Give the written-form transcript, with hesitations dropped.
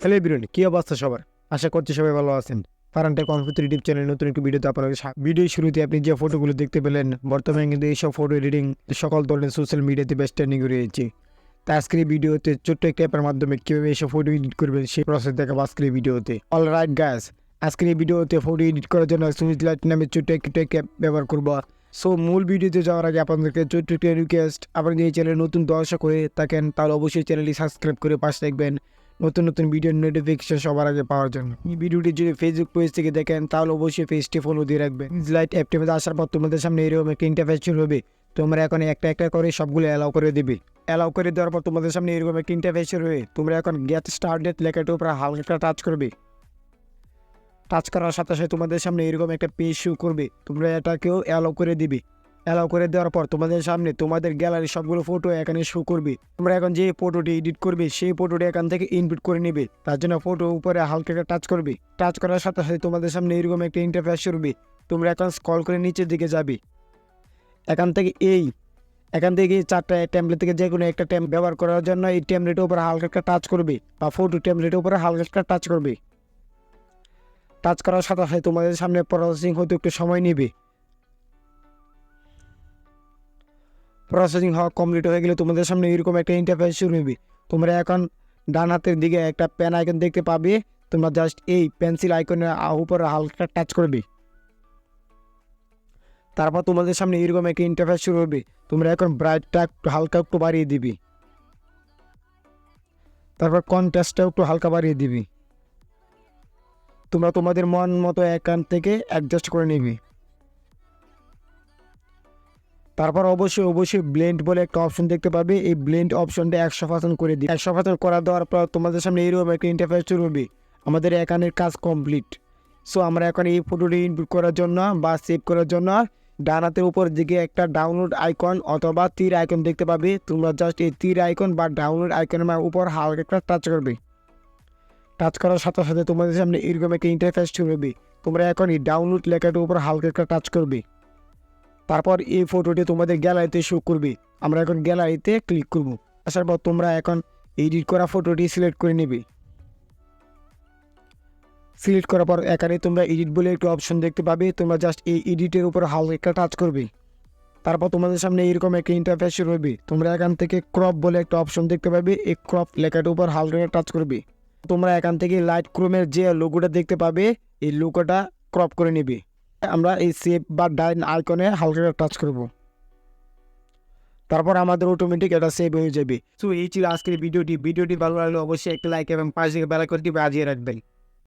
Hello everyone, কি অবস্থা সবার? আশা করছি সবাই ভালো আছেন। ফারহান টেক কম্পিউটার ইউটিউব চ্যানেলে নতুন একটি ভিডিওতে আপনাদের ভিডিও শুরুতে আপনি যে ফটোগুলো দেখতে পেলেন, বর্তমানে কিন্তু এইসব ফটো এডিটিং সকল ধরনের সোশ্যাল মিডিয়াতে বেশ ট্রেন্ডিং রয়েছে। তাই আজকের এই ভিডিওতে ছোট্ট একটা অ্যাপের মাধ্যমে কীভাবে এইসব ফটো এডিট করবেন সেই প্রসেস দেখাবো আজকের এই ভিডিওতে। অলরাইট গাইস, আজকের এই ভিডিওতে ফটো এডিট করার জন্য সুইচলাইট নামে ছোট্ট একটা অ্যাপ ব্যবহার করবো। সো মূল ভিডিওতে যাওয়ার আগে আপনাদেরকে ছোট্ট একটা রিকোয়েস্ট, আপনি যদি এই চ্যানেলে নতুন দর্শক হয়ে থাকেন তাহলে অবশ্যই চ্যানেলটি সাবস্ক্রাইব করে পাশে রাখবেন নতুন নতুন ভিডিওর নোটিফিকেশন সবার আগে পাওয়ার জন্য। এই ভিডিওটি যদি ফেসবুক পেজ থেকে দেখেন তাহলে অবশ্যই পেজটি ফলো দিয়ে রাখবেন। সুইচলাইট অ্যাপটির মধ্যে আসার পর তোমাদের সামনে এরকম একটা ইন্টারফেস শুরু হবে। তোমরা এখন একটা একটা করে সবগুলো অ্যালাউ করে দেবে। অ্যালাউ করে দেওয়ার পর তোমাদের সামনে এরকম একটা ইন্টারফেস শুরু হবে। তোমরা এখন গেট স্টার্টেড লেখাটার উপর হালকা টাচ করবে। টাচ করার সাথে সাথে তোমাদের সামনে এরকম একটা পেজ শো করবে। তোমরা এটাকেও অ্যালাউ করে দিবে। অ্যালাউ করে দেওয়ার পর তোমাদের সামনে তোমাদের গ্যালারি সবগুলো ফটো এখানে শো করবে। তোমরা এখন যে ফটোটি এডিট করবে সেই ফটোটি এখান থেকে ইনপুট করে নেবে। তার জন্য ফটো উপরে হালকা টাচ করবে। টাচ করার সাথে সাথে তোমাদের সামনে এরকম একটা ইন্টারফেস শুরবে। তোমরা এখন স্ক্রল করে নিচের দিকে যাবে। এখান থেকে চারটা ট্যাম্পলেট থেকে যে কোনো একটা ট্যাম্প ব্যবহার করার জন্য এই ট্যাম্পলেটের উপরে হালকা টাচ করবে বা ফটো ট্যাম্পলেটের উপরে হালকা টাচ করবে। টাচ করার সাথে সাথে তোমাদের সামনে প্রসেসিং হতে একটু সময় নেবে। প্রসেসিং হওয়া কমপ্লিট হয়ে গেলে তোমাদের সামনে এরকম একটা ইন্টারফেস শুরু হবে। তোমরা এখন ডান হাতের দিকে একটা পেন আইকন দেখতে পাবে। তোমরা জাস্ট এই পেন্সিল আইকনের উপরে হালকা টাচ করবে। তারপর তোমাদের সামনে এরকম একটা ইন্টারফেস শুরু হবে। তোমরা এখন ব্রাইটটা একটু হালকা একটু বাড়িয়ে দিবি। তারপর কন্ট্রাস্টটা একটু হালকা বাড়িয়ে দিবি। তোমরা তোমাদের মন মতো এখান থেকে অ্যাডজাস্ট করে নিবি। তারপর অবশ্যই ব্লেন্ড বলে একটা অপশন দেখতে পাবে। এই ব্লেন্ড অপশনটা 100% করে দিই। 100% করা দেওয়ার পর তোমাদের সামনে এইরকম একটা ইন্টারফেস শুরু হবে। আমাদের এখানের কাজ কমপ্লিট। সো আমরা এখন এই ফটোটি ইনপুট করার জন্য বা সেভ করার জন্য ডান হাতের উপর দিকে একটা ডাউনলোড আইকন অথবা তীর আইকন দেখতে পাবে। তোমরা জাস্ট এই তীর আইকন বা ডাউনলোড আইকনের উপর হালকা একটা টাচ করবে। টাচ করার সাথে সাথে তোমাদের সামনে এরকম একটা ইন্টারফেস শুরু হবে। তোমরা এখন এই ডাউনলোড লেখাটার উপর হালকা একটা টাচ করবে। তারপর এই ফটোটি তোমাদের গ্যালারিতে শো করবে। আমরা এখন গ্যালারিতে ক্লিক করব। আসার পর তোমরা এখন এডিট করা ফটোটি সিলেক্ট করে নেবে। সিলেক্ট করার পর এখানে তোমরা এডিট বলে একটা অপশন দেখতে পাবে। তোমরা জাস্ট এই এডিটের উপর হালকা একটা টাচ করবে। তারপর তোমাদের সামনে এরকম একটা ইন্টারফেস শুরু হবে। তোমরা এখান থেকে ক্রপ বলে একটা অপশন দেখতে পাবে। এই ক্রপ লেখাটার উপর হালকা টাচ করবে। তোমরা এখান থেকে লাইট ক্রোমের যে লোগোটা দেখতে পাবে এই লোগোটা ক্রপ করে নেবে। আমরা এই সেভ বা ডাইন আইকনে হালকা টাচ করব। তারপর আমাদের অটোমেটিক এটা সেভ হয়ে যাবে। সো এই ছিল আজকের ভিডিওটি ভালো লাগলে অবশ্যই একটা লাইক এবং পাশে বেল আইকনটি বাজিয়ে রাখবেন।